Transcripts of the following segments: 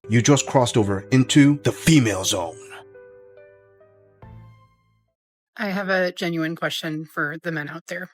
You just crossed over into the female zone. I have a genuine question for the men out there.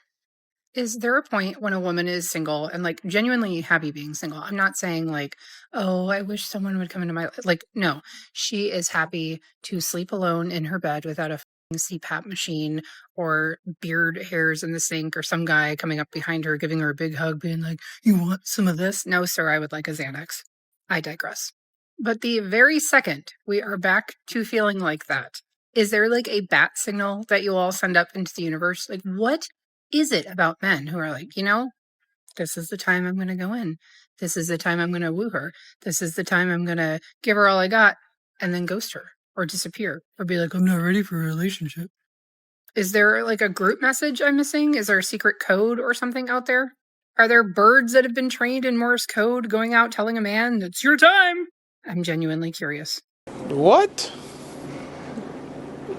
Is there a point when a woman is single and like genuinely happy being single? I'm not saying like, oh, I wish someone would come into my life. Like, no, she is happy to sleep alone in her bed without a CPAP machine or beard hairs in the sink or some guy coming up behind her, giving her a big hug, being like, you want some of this? No, sir, I would like a Xanax. I digress. But the very second we are back to feeling like that, is there like a bat signal that you all send up into the universe? Like, what is it about men who are like, this is the time I'm going to go in. This is the time I'm going to woo her. This is the time I'm going to give her all I got and then ghost her or disappear or be like, I'm not ready for a relationship. Is there like a group message I'm missing? Is there a secret code or something out there? Are there birds that have been trained in Morse code going out telling a man, it's your time? I'm genuinely curious. What?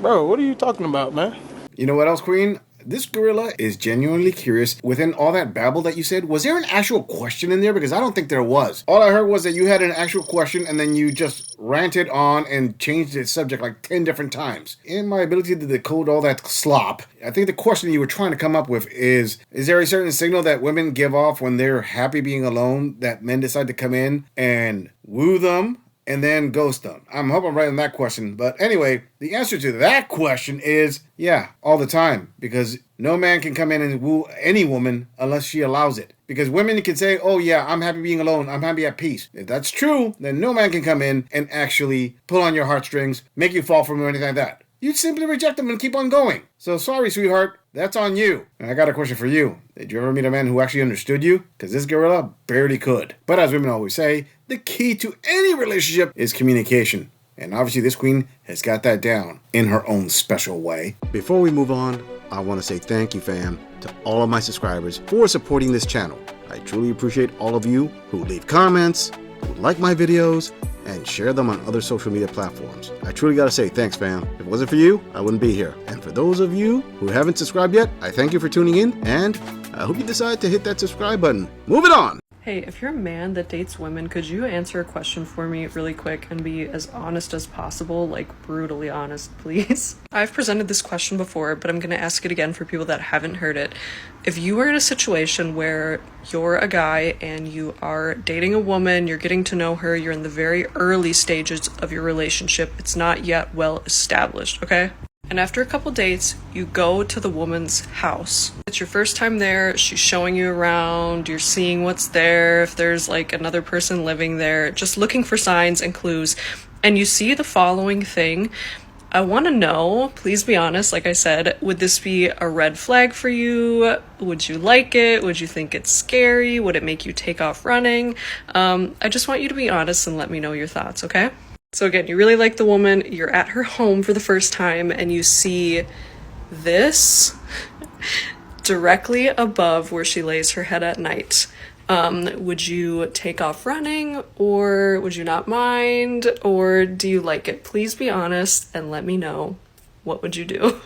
Bro, what are you talking about, man? You know what else, Queen? This gorilla is genuinely curious. Within all that babble that you said, was there an actual question in there? Because I don't think there was. All I heard was that you had an actual question and then you just ranted on and changed the subject like 10 different times. In my ability to decode all that slop, I think the question you were trying to come up with is there a certain signal that women give off when they're happy being alone that men decide to come in and woo them and then ghost them? I'm hoping I'm right on that question. But anyway, the answer to that question is, yeah, all the time. Because no man can come in and woo any woman unless she allows it. Because women can say, oh yeah, I'm happy being alone. I'm happy at peace. If that's true, then no man can come in and actually pull on your heartstrings, make you fall for him or anything like that. You'd simply reject them and keep on going. So sorry, sweetheart. That's on you. And I got a question for you. Did you ever meet a man who actually understood you? Because this gorilla barely could. But as women always say, the key to any relationship is communication. And obviously this queen has got that down in her own special way. Before we move on, I want to say thank you, fam, to all of my subscribers for supporting this channel. I truly appreciate all of you who leave comments, who like my videos, and share them on other social media platforms. I truly gotta say thanks, fam. If it wasn't for you, I wouldn't be here. And for those of you who haven't subscribed yet, I thank you for tuning in, and I hope you decide to hit that subscribe button. Moving on! Hey, if you're a man that dates women, could you answer a question for me really quick and be as honest as possible? Like, brutally honest, please. I've presented this question before, but I'm gonna ask it again for people that haven't heard it. If you are in a situation where you're a guy and you are dating a woman, you're getting to know her, you're in the very early stages of your relationship, it's not yet well established, okay? And after a couple dates, you go to the woman's house. It's your first time there, she's showing you around, you're seeing what's there, if there's like another person living there, just looking for signs and clues. And you see the following thing. I want to know, please be honest, like I said, would this be a red flag for you? Would you like it? Would you think it's scary? Would it make you take off running? I just want you to be honest and let me know your thoughts, okay? So again, you really like the woman, you're at her home for the first time, and you see this directly above where she lays her head at night. Would you take off running, or would you not mind, or do you like it? Please be honest and let me know. What would you do?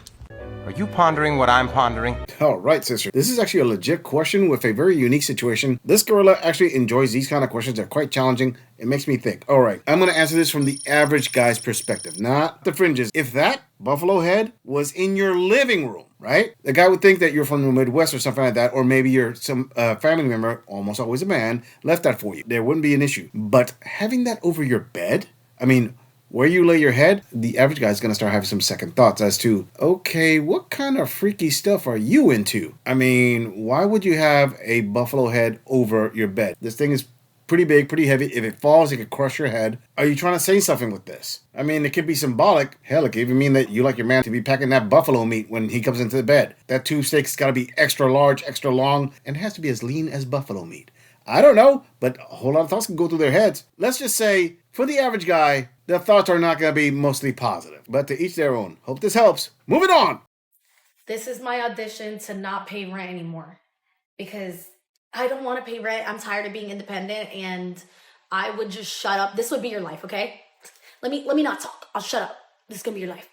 Are you pondering what I'm pondering? All right, sister. This is actually a legit question with a very unique situation. This gorilla actually enjoys these kind of questions. They're quite challenging. It makes me think. All right, I'm going to answer this from the average guy's perspective, not the fringes. If that buffalo head was in your living room, right? The guy would think that you're from the Midwest or something like that, or maybe you're some family member, almost always a man, left that for you. There wouldn't be an issue. But having that over your bed, I mean, where you lay your head, the average guy's going to start having some second thoughts as to, okay, what kind of freaky stuff are you into? I mean, why would you have a buffalo head over your bed? This thing is pretty big, pretty heavy. If it falls, it could crush your head. Are you trying to say something with this? I mean, it could be symbolic. Hell, it could even mean that you like your man to be packing that buffalo meat when he comes into the bed. That tube steak's got to be extra large, extra long, and it has to be as lean as buffalo meat. I don't know, but a whole lot of thoughts can go through their heads. Let's just say, for the average guy, the thoughts are not going to be mostly positive, but to each their own. Hope this helps. Moving on. This is my audition to not pay rent anymore because I don't want to pay rent. I'm tired of being independent and I would just shut up. This would be your life, okay? Let me not talk. I'll shut up. This is going to be your life.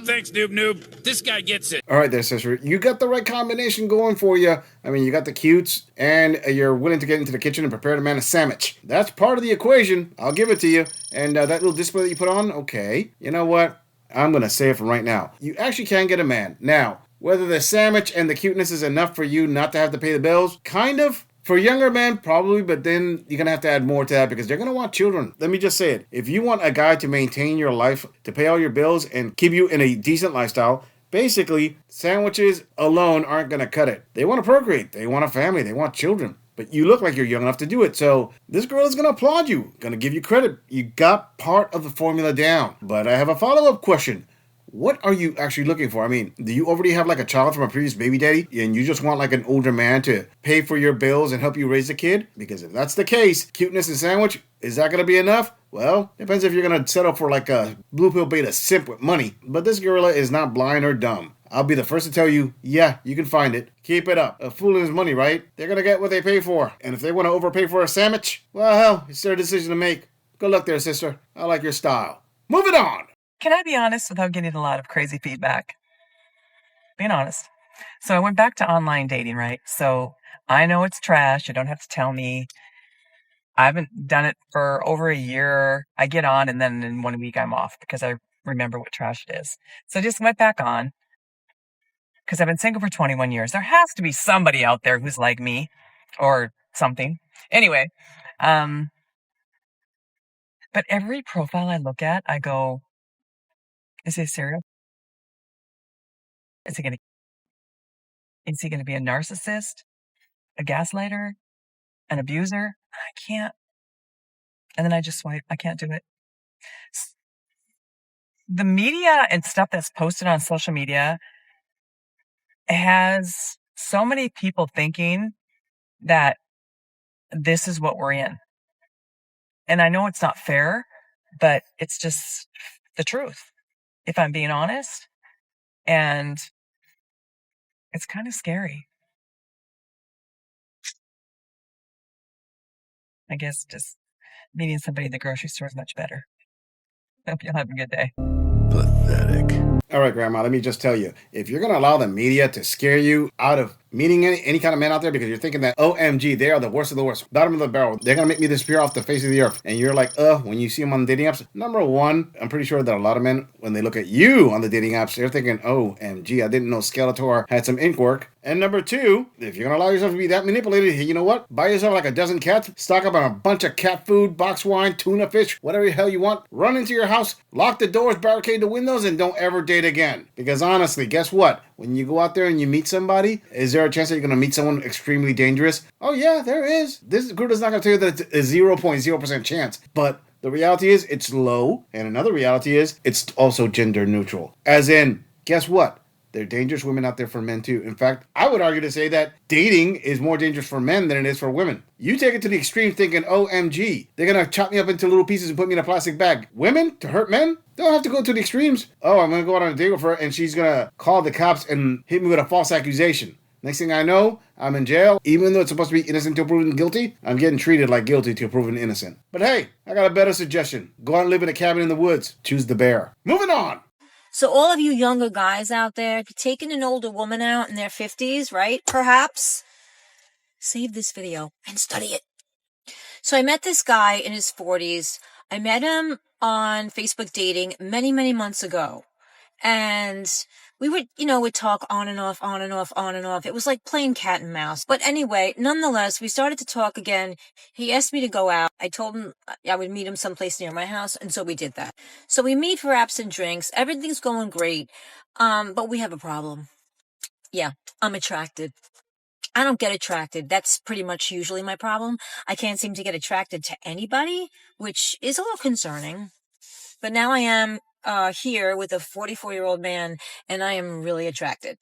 Thanks, noob. This guy gets it. All right there, sister. You got the right combination going for you. I mean, you got the cutes, and you're willing to get into the kitchen and prepare the man a sandwich. That's part of the equation. I'll give it to you. And that little display that you put on, okay. You know what? I'm going to say it from right now. You actually can get a man. Now, whether the sandwich and the cuteness is enough for you not to have to pay the bills, kind of. For younger men, probably, but then you're going to have to add more to that because they're going to want children. Let me just say it. If you want a guy to maintain your life, to pay all your bills, and keep you in a decent lifestyle, basically, sandwiches alone aren't going to cut it. They want to procreate. They want a family. They want children. But you look like you're young enough to do it. So this girl is going to applaud you, going to give you credit. You got part of the formula down. But I have a follow-up question. What are you actually looking for? I mean, do you already have like a child from a previous baby daddy and you just want like an older man to pay for your bills and help you raise the kid? Because if that's the case, cuteness and sandwich, is that going to be enough? Well, depends if you're going to settle for like a blue pill beta simp with money. But this gorilla is not blind or dumb. I'll be the first to tell you, yeah, you can find it. Keep it up. A fool and his money, right? They're going to get what they pay for. And if they want to overpay for a sandwich, well, hell, it's their decision to make. Good luck there, sister. I like your style. Moving on. Can I be honest without getting a lot of crazy feedback? Being honest. So I went back to online dating, right? So I know it's trash. You don't have to tell me. I haven't done it for over a year. I get on and then in 1 week I'm off because I remember what trash it is. So I just went back on because I've been single for 21 years. There has to be somebody out there who's like me or something. Anyway, but every profile I look at, I go, is he serial? Is he going to be a narcissist, a gaslighter, an abuser? I can't. And then I just swipe. I can't do it. The media and stuff that's posted on social media has so many people thinking that this is what we're in. And I know it's not fair, but it's just the truth, if I'm being honest. And it's kind of scary. I guess just meeting somebody in the grocery store is much better. Hope you'll have a good day. Pathetic. All right, Grandma, let me just tell you, if you're going to allow the media to scare you out of meeting any kind of men out there because you're thinking that, OMG, they are the worst of the worst, bottom of the barrel, they're going to make me disappear off the face of the earth, and you're like, when you see them on the dating apps, number one, I'm pretty sure that a lot of men, when they look at you on the dating apps, they're thinking, OMG, I didn't know Skeletor had some ink work. And number two, if you're going to allow yourself to be that manipulated, you know what? Buy yourself like a dozen cats, stock up on a bunch of cat food, box wine, tuna fish, whatever the hell you want, run into your house, lock the doors, barricade the windows, and don't ever date again. Because honestly, guess what? When you go out there and you meet somebody, is there a chance that you're going to meet someone extremely dangerous? Oh yeah, there is. This group is not going to tell you that it's a 0.0% chance, but the reality is it's low, and another reality is it's also gender neutral. As in, guess what? There are dangerous women out there for men too. In fact, I would argue to say that dating is more dangerous for men than it is for women. You take it to the extreme thinking, OMG, they're going to chop me up into little pieces and put me in a plastic bag. Women, to hurt men, don't have to go to the extremes. Oh, I'm going to go out on a date with her and she's going to call the cops and hit me with a false accusation. Next thing I know, I'm in jail. Even though it's supposed to be innocent till proven guilty, I'm getting treated like guilty till proven innocent. But hey, I got a better suggestion. Go out and live in a cabin in the woods. Choose the bear. Moving on. So all of you younger guys out there, if you're taking an older woman out in their 50s, right, perhaps, save this video and study it. So I met this guy in his 40s. I met him on Facebook dating many, many months ago. And we would, would talk on and off, on and off, on and off. It was like playing cat and mouse. But anyway, nonetheless, we started to talk again. He asked me to go out. I told him I would meet him someplace near my house. And so we did that. So we meet for apps and drinks. Everything's going great. But we have a problem. Yeah, I'm attracted. I don't get attracted. That's pretty much usually my problem. I can't seem to get attracted to anybody, which is a little concerning. But now I am here with a 44-year-old man, and I am really attracted.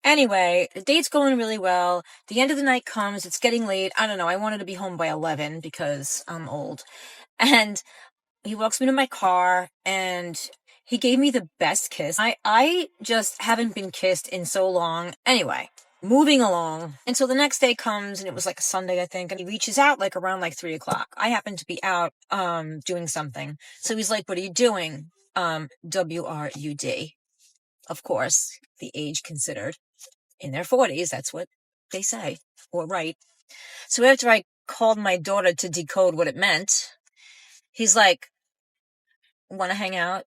Anyway, the date's going really well. The end of the night comes. It's getting late. I don't know. I wanted to be home by 11 because I'm old. And he walks me to my car, and he gave me the best kiss. I just haven't been kissed in so long. Anyway, moving along. And so the next day comes, and it was like a Sunday, I think, and he reaches out around 3 o'clock. I happen to be out doing something. So he's like, what are you doing? WRUD, of course, the age considered, in their 40s. That's what they say or write. So after I called my daughter to decode what it meant, he's like, want to hang out?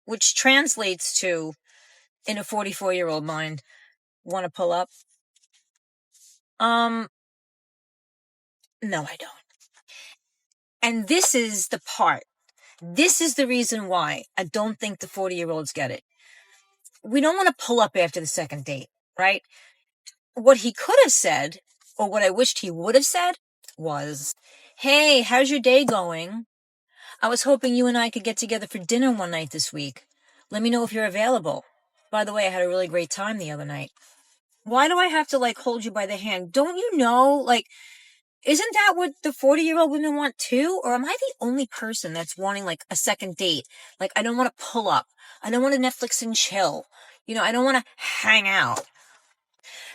Which translates to, in a 44-year-old mind, want to pull up? No, I don't. And this is the part. This is the reason why I don't think the 40-year-olds get it. We don't want to pull up after the second date, right? What he could have said, or what I wished he would have said, was, hey, how's your day going? I was hoping you and I could get together for dinner one night this week. Let me know if you're available. By the way, I had a really great time the other night. Why do I have to, like, hold you by the hand? Don't you know, like, isn't that what the 40-year-old women want too? Or am I the only person that's wanting, like, a second date? Like, I don't want to pull up. I don't want to Netflix and chill. You know, I don't want to hang out.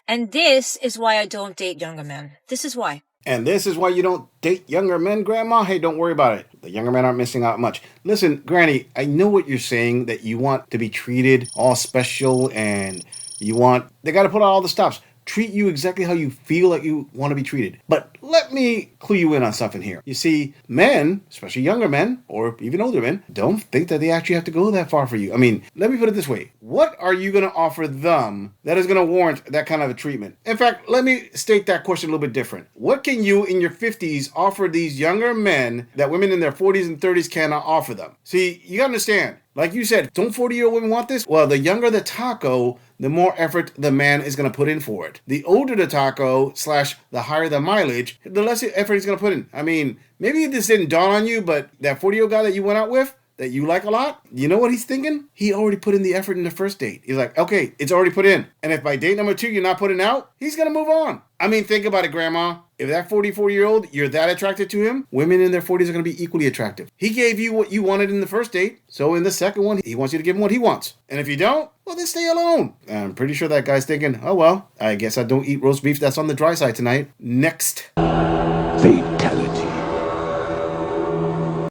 And this is why I don't date younger men. This is why. And this is why you don't date younger men, Grandma? Hey, don't worry about it. The younger men aren't missing out much. Listen, Granny, I know what you're saying, that you want to be treated all special and they got to put out all the stops. Treat you exactly how you feel like you want to be treated. But let me clue you in on something here. You see, men, especially younger men, or even older men, don't think that they actually have to go that far for you. I mean, let me put it this way. What are you going to offer them that is going to warrant that kind of a treatment? In fact, let me state that question a little bit different. What can you in your 50s offer these younger men that women in their 40s and 30s cannot offer them? See, you got to understand. Like you said, don't 40-year-old women want this? Well, the younger the taco, the more effort the man is going to put in for it. The older the taco / the higher the mileage, the less effort he's going to put in. I mean, maybe this didn't dawn on you, but that 40-year-old guy that you went out with, that you like a lot, you know what he's thinking? He already put in the effort in the first date. He's like, okay, it's already put in. And if by date number 2 you're not putting out, he's going to move on. I mean, think about it, Grandma. If that 44-year-old, you're that attracted to him, women in their 40s are going to be equally attractive. He gave you what you wanted in the first date, so in the second one, he wants you to give him what he wants. And if you don't, well, then stay alone. I'm pretty sure that guy's thinking, oh, well, I guess I don't eat roast beef that's on the dry side tonight. Next. Fatality.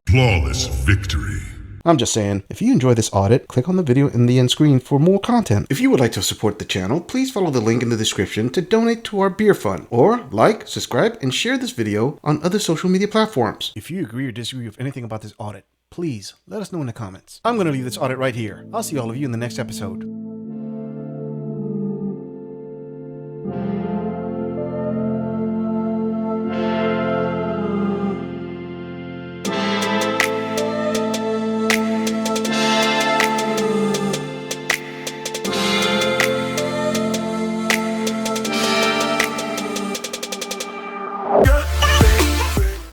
Flawless victory. I'm just saying, if you enjoy this audit, click on the video in the end screen for more content. If you would like to support the channel, please follow the link in the description to donate to our beer fund, or like, subscribe, and share this video on other social media platforms. If you agree or disagree with anything about this audit, please let us know in the comments. I'm going to leave this audit right here. I'll see all of you in the next episode.